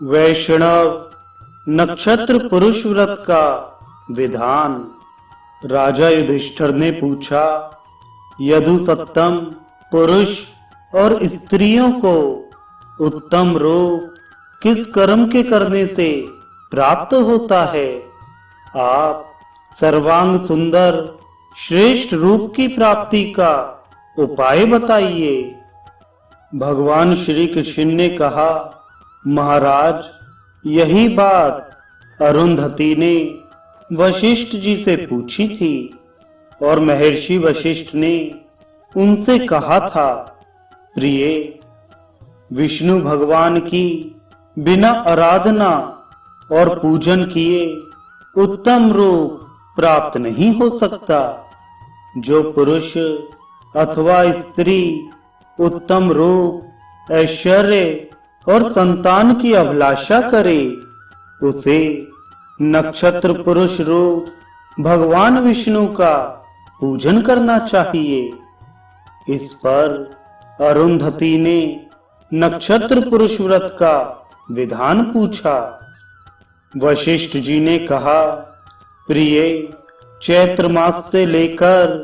वैष्णव नक्षत्र पुरुष व्रत का विधान। राजा युधिष्ठिर ने पूछा, यदु सत्तम पुरुष और स्त्रियों को उत्तम रूप किस कर्म के करने से प्राप्त होता है? आप सर्वांग सुंदर श्रेष्ठ रूप की प्राप्ति का उपाय बताइए। भगवान श्री कृष्ण ने कहा, महाराज, यही बात अरुंधति ने वशिष्ठ जी से पूछी थी और महर्षि वशिष्ठ ने उनसे कहा था, प्रिय, विष्णु भगवान की बिना आराधना और पूजन किए उत्तम रूप प्राप्त नहीं हो सकता। जो पुरुष अथवा स्त्री उत्तम रूप, ऐश्वर्य और संतान की अभिलाषा करे, उसे नक्षत्र पुरुष रूप भगवान विष्णु का पूजन करना चाहिए। इस पर अरुंधति ने नक्षत्र पुरुष व्रत का विधान पूछा। वशिष्ठ जी ने कहा, प्रिय, चैत्र मास से लेकर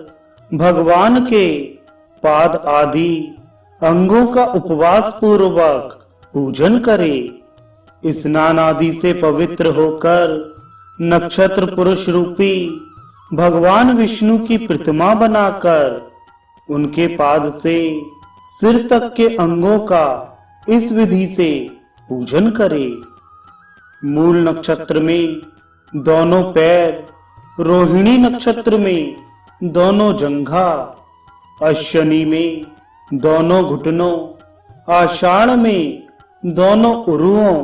भगवान के पाद आदि अंगों का उपवास पूर्वक पूजन करे। स्नान आदि से पवित्र होकर नक्षत्र पुरुष रूपी भगवान विष्णु की प्रतिमा बनाकर उनके पाद से सिर तक के अंगों का इस विधि से पूजन करे। मूल नक्षत्र में दोनों पैर, रोहिणी नक्षत्र में दोनों जंघा, अश्विनी में दोनों घुटनों, आषाढ़ में दोनों उरुओं,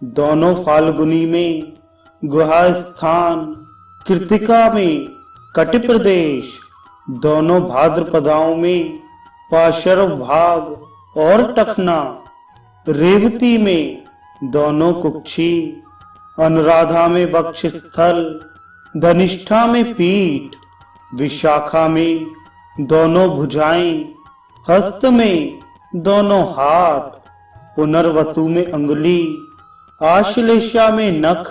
दोनों फाल्गुनी में गुहा स्थान, कृतिका में कटि प्रदेश, दोनों भाद्रपदाओं में पार्श्व भाग और टखना, रेवती में दोनों कुक्षी, अनुराधा में वक्ष स्थल, धनिष्ठा में पीठ, विशाखा में दोनों भुजाएं, हस्त में दोनों हाथ, पुनर्वसु में अंगुली, आश्लेषा में नख,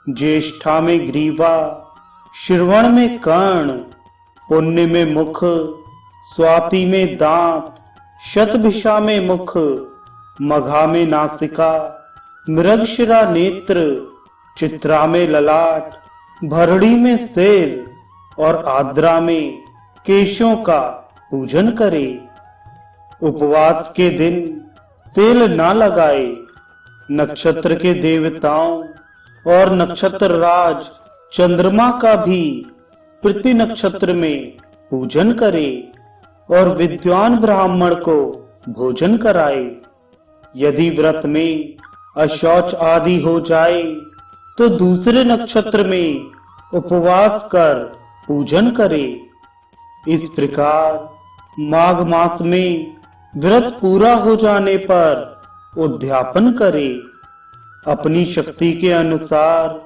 ज्येष्ठा में ग्रीवा, श्रवण में कर्ण, पुण्य में मुख, स्वाति में दांत, शतभिषा में मुख, मघा में नासिका, मृगशिरा नेत्र, चित्रा में ललाट, भरणी में सिर और आद्रा में केशों का पूजन करे। उपवास के दिन तेल ना लगाए। नक्षत्र के देवताओं और नक्षत्र राज चंद्रमा का भी प्रति नक्षत्र में पूजन करे और विद्वान ब्राह्मण को भोजन कराए। यदि व्रत में अशौच आदि हो जाए तो दूसरे नक्षत्र में उपवास कर पूजन करे। इस प्रकार माघ मास में व्रत पूरा हो जाने पर उद्यापन करे। अपनी शक्ति के अनुसार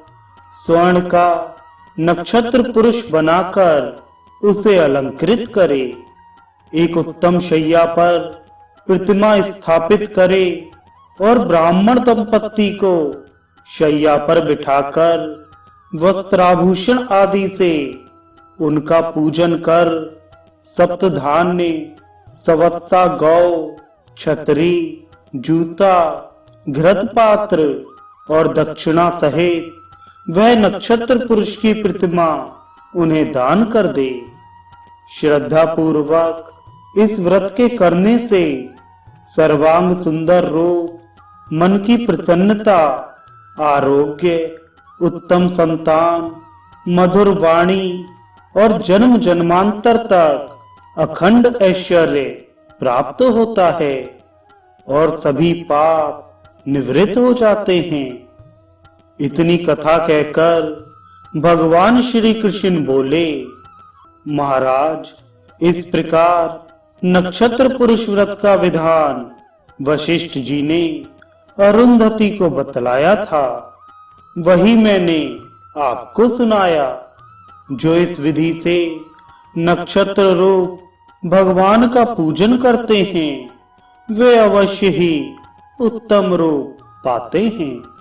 स्वर्ण का नक्षत्र पुरुष बनाकर उसे अलंकृत करे। एक उत्तम शैया पर प्रतिमा स्थापित करे और ब्राह्मण दंपत्ति को शैया पर बिठाकर वस्त्राभूषण आदि से उनका पूजन कर सप्तधान्य, सवत्सा गौ, छतरी, जूता, घृत पात्र और दक्षिणा सहित वह नक्षत्र पुरुष की प्रतिमा उन्हें दान कर दे। श्रद्धा पूर्वक इस व्रत के करने से सर्वांग सुंदर रूप, मन की प्रसन्नता, आरोग्य, उत्तम संतान, मधुर वाणी और जन्म जन्मांतर तक अखंड ऐश्वर्य प्राप्त होता है और सभी पाप निवृत्त हो जाते हैं। इतनी कथा कहकर भगवान श्री कृष्ण बोले, महाराज, इस प्रकार नक्षत्र पुरुष व्रत का विधान वशिष्ठ जी ने अरुंधति को बतलाया था, वही मैंने आपको सुनाया। जो इस विधि से नक्षत्र रूप भगवान का पूजन करते हैं वे अवश्य ही उत्तम रूप पाते हैं।